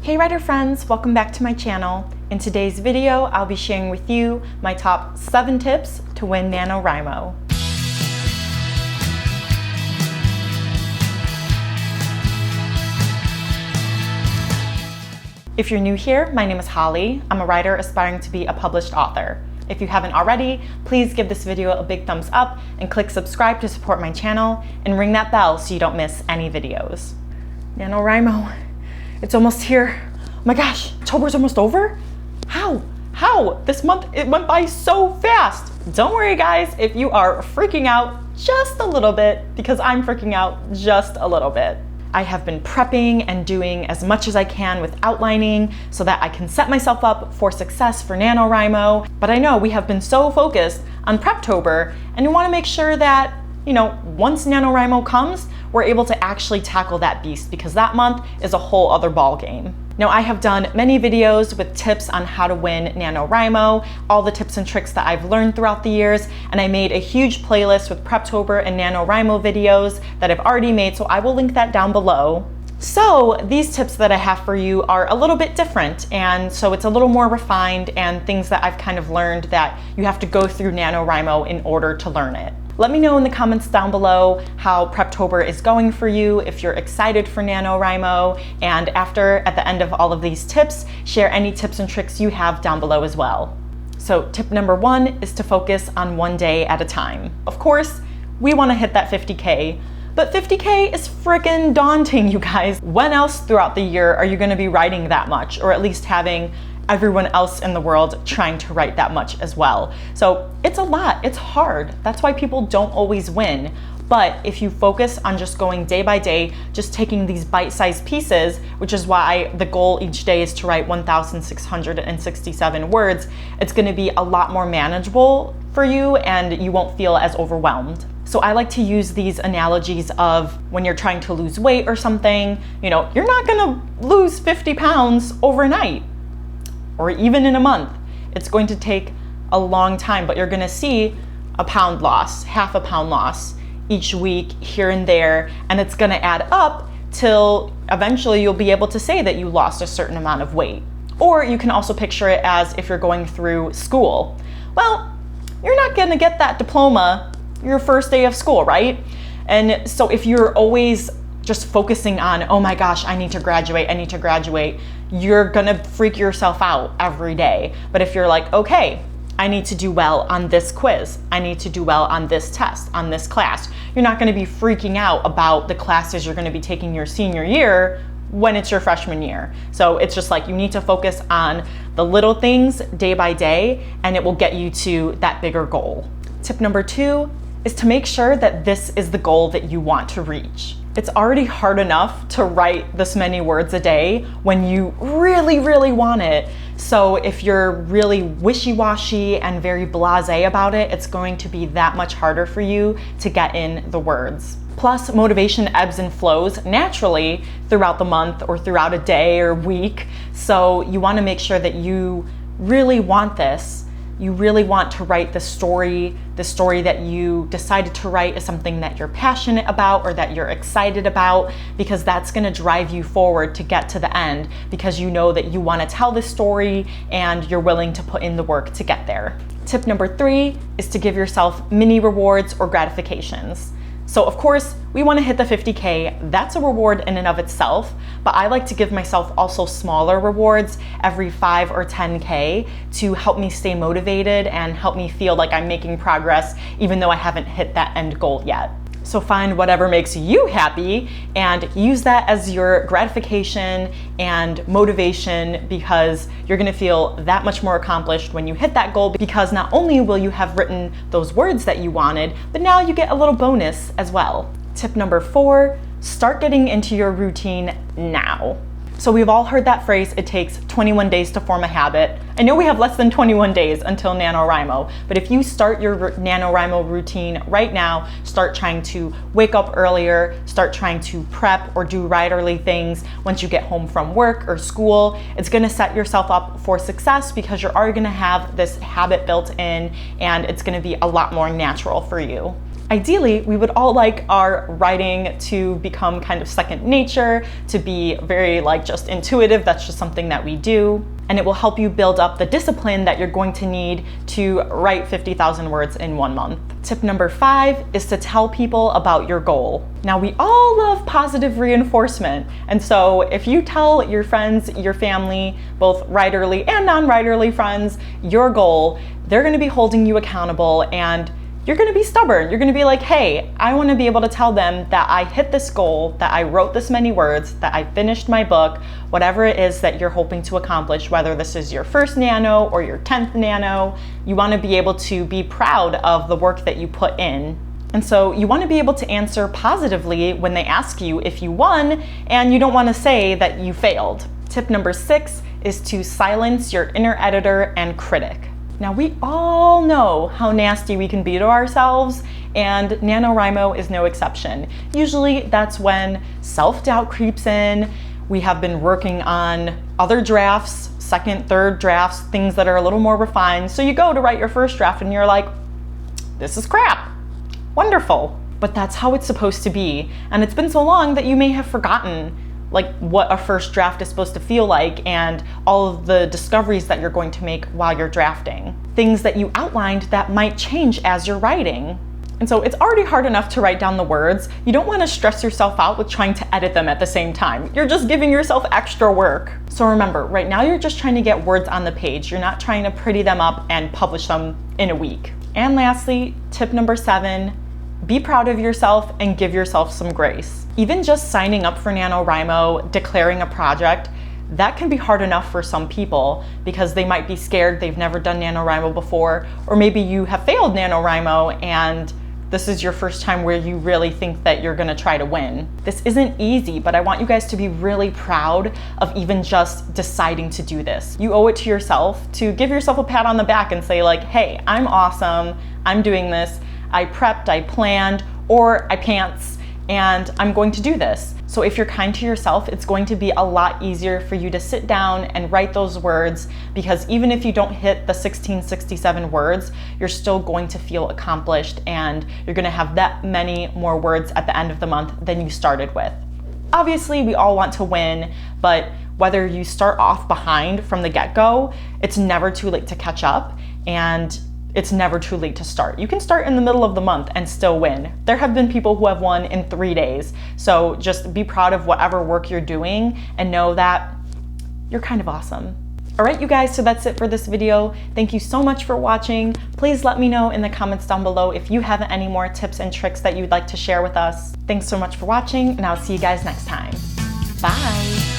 Hey writer friends, welcome back to my channel. In today's video, I'll be sharing with you my top 7 tips to win NaNoWriMo. If you're new here, my name is Holly. I'm a writer aspiring to be a published author. If you haven't already, please give this video a big thumbs up and click subscribe to support my channel and ring that bell so you don't miss any videos. NaNoWriMo, it's almost here. Oh my gosh, October's almost over? How? This month, it went by so fast. Don't worry guys, if you are freaking out just a little bit, because I'm freaking out just a little bit. I have been prepping and doing as much as I can with outlining so that I can set myself up for success for NaNoWriMo. But I know we have been so focused on Preptober, and we want to make sure that, once NaNoWriMo comes, we're able to actually tackle that beast, because that month is a whole other ball game. Now, I have done many videos with tips on how to win NaNoWriMo, all the tips and tricks that I've learned throughout the years, and I made a huge playlist with Preptober and NaNoWriMo videos that I've already made, so I will link that down below. So these tips that I have for you are a little bit different, and so it's a little more refined and things that I've kind of learned that you have to go through NaNoWriMo in order to learn it. Let me know in the comments down below how Preptober is going for you, if you're excited for NaNoWriMo, and at the end of all of these tips, share any tips and tricks you have down below as well. So tip number 1 is to focus on one day at a time. Of course, we want to hit that 50K, but 50K is freaking daunting, you guys. When else throughout the year are you going to be writing that much, or at least having everyone else in the world trying to write that much as well? So it's a lot, it's hard. That's why people don't always win. But if you focus on just going day by day, just taking these bite-sized pieces, which is why the goal each day is to write 1,667 words, it's gonna be a lot more manageable for you and you won't feel as overwhelmed. So I like to use these analogies of when you're trying to lose weight or something, you're not gonna lose 50 pounds overnight, or even in a month. It's going to take a long time, but you're gonna see a pound loss, half a pound loss each week here and there, and it's gonna add up till eventually you'll be able to say that you lost a certain amount of weight. Or you can also picture it as if you're going through school. Well, you're not gonna get that diploma your first day of school, right? And so if you're always just focusing on, oh my gosh, I need to graduate, you're gonna freak yourself out every day. But if you're like, okay, I need to do well on this quiz, I need to do well on this test, on this class, you're not gonna be freaking out about the classes you're gonna be taking your senior year when it's your freshman year. So it's just like you need to focus on the little things day by day, and it will get you to that bigger goal. Tip number 2 is to make sure that this is the goal that you want to reach. It's already hard enough to write this many words a day when you really, really want it. So if you're really wishy-washy and very blasé about it, it's going to be that much harder for you to get in the words. Plus, motivation ebbs and flows naturally throughout the month or throughout a day or week. So you want to make sure that you really want this. You really want to write the story that you decided to write is something that you're passionate about or that you're excited about, because that's gonna drive you forward to get to the end, because you know that you wanna tell this story and you're willing to put in the work to get there. Tip number 3 is to give yourself mini rewards or gratifications. So of course, we want to hit the 50K. That's a reward in and of itself, but I like to give myself also smaller rewards every 5 or 10K to help me stay motivated and help me feel like I'm making progress even though I haven't hit that end goal yet. So find whatever makes you happy and use that as your gratification and motivation, because you're gonna feel that much more accomplished when you hit that goal, because not only will you have written those words that you wanted, but now you get a little bonus as well. Tip number 4, start getting into your routine now. So we've all heard that phrase, it takes 21 days to form a habit. I know we have less than 21 days until NaNoWriMo, but if you start your NaNoWriMo routine right now, start trying to wake up earlier, start trying to prep or do writerly things once you get home from work or school, it's gonna set yourself up for success, because you're already gonna have this habit built in and it's gonna be a lot more natural for you. Ideally, we would all like our writing to become kind of second nature, to be very like just intuitive. That's just something that we do. And it will help you build up the discipline that you're going to need to write 50,000 words in 1 month. Tip number 5 is to tell people about your goal. Now, we all love positive reinforcement. And so if you tell your friends, your family, both writerly and non-writerly friends, your goal, they're gonna be holding you accountable, and you're gonna be stubborn. You're gonna be like, hey, I wanna be able to tell them that I hit this goal, that I wrote this many words, that I finished my book, whatever it is that you're hoping to accomplish, whether this is your first nano or your 10th nano, you wanna be able to be proud of the work that you put in. And so you wanna be able to answer positively when they ask you if you won, and you don't wanna say that you failed. Tip number 6 is to silence your inner editor and critic. Now, we all know how nasty we can be to ourselves, and NaNoWriMo is no exception. Usually that's when self-doubt creeps in. We have been working on other drafts, second, third drafts, things that are a little more refined. So you go to write your first draft and you're like, this is crap. Wonderful. But that's how it's supposed to be. And it's been so long that you may have forgotten like what a first draft is supposed to feel like, and all of the discoveries that you're going to make while you're drafting. Things that you outlined that might change as you're writing. And so it's already hard enough to write down the words. You don't want to stress yourself out with trying to edit them at the same time. You're just giving yourself extra work. So remember, right now you're just trying to get words on the page. You're not trying to pretty them up and publish them in a week. And lastly, tip number 7, be proud of yourself and give yourself some grace. Even just signing up for NaNoWriMo, declaring a project, that can be hard enough for some people because they might be scared, they've never done NaNoWriMo before, or maybe you have failed NaNoWriMo and this is your first time where you really think that you're gonna try to win. This isn't easy, but I want you guys to be really proud of even just deciding to do this. You owe it to yourself to give yourself a pat on the back and say like, hey, I'm awesome, I'm doing this, I prepped, I planned, or I pants, and I'm going to do this. So if you're kind to yourself, it's going to be a lot easier for you to sit down and write those words, because even if you don't hit the 1667 words, you're still going to feel accomplished, and you're gonna have that many more words at the end of the month than you started with. Obviously, we all want to win, but whether you start off behind from the get-go, it's never too late to catch up, and it's never too late to start. You can start in the middle of the month and still win. There have been people who have won in 3 days. So just be proud of whatever work you're doing and know that you're kind of awesome. All right, you guys, so that's it for this video. Thank you so much for watching. Please let me know in the comments down below if you have any more tips and tricks that you'd like to share with us. Thanks so much for watching, and I'll see you guys next time. Bye.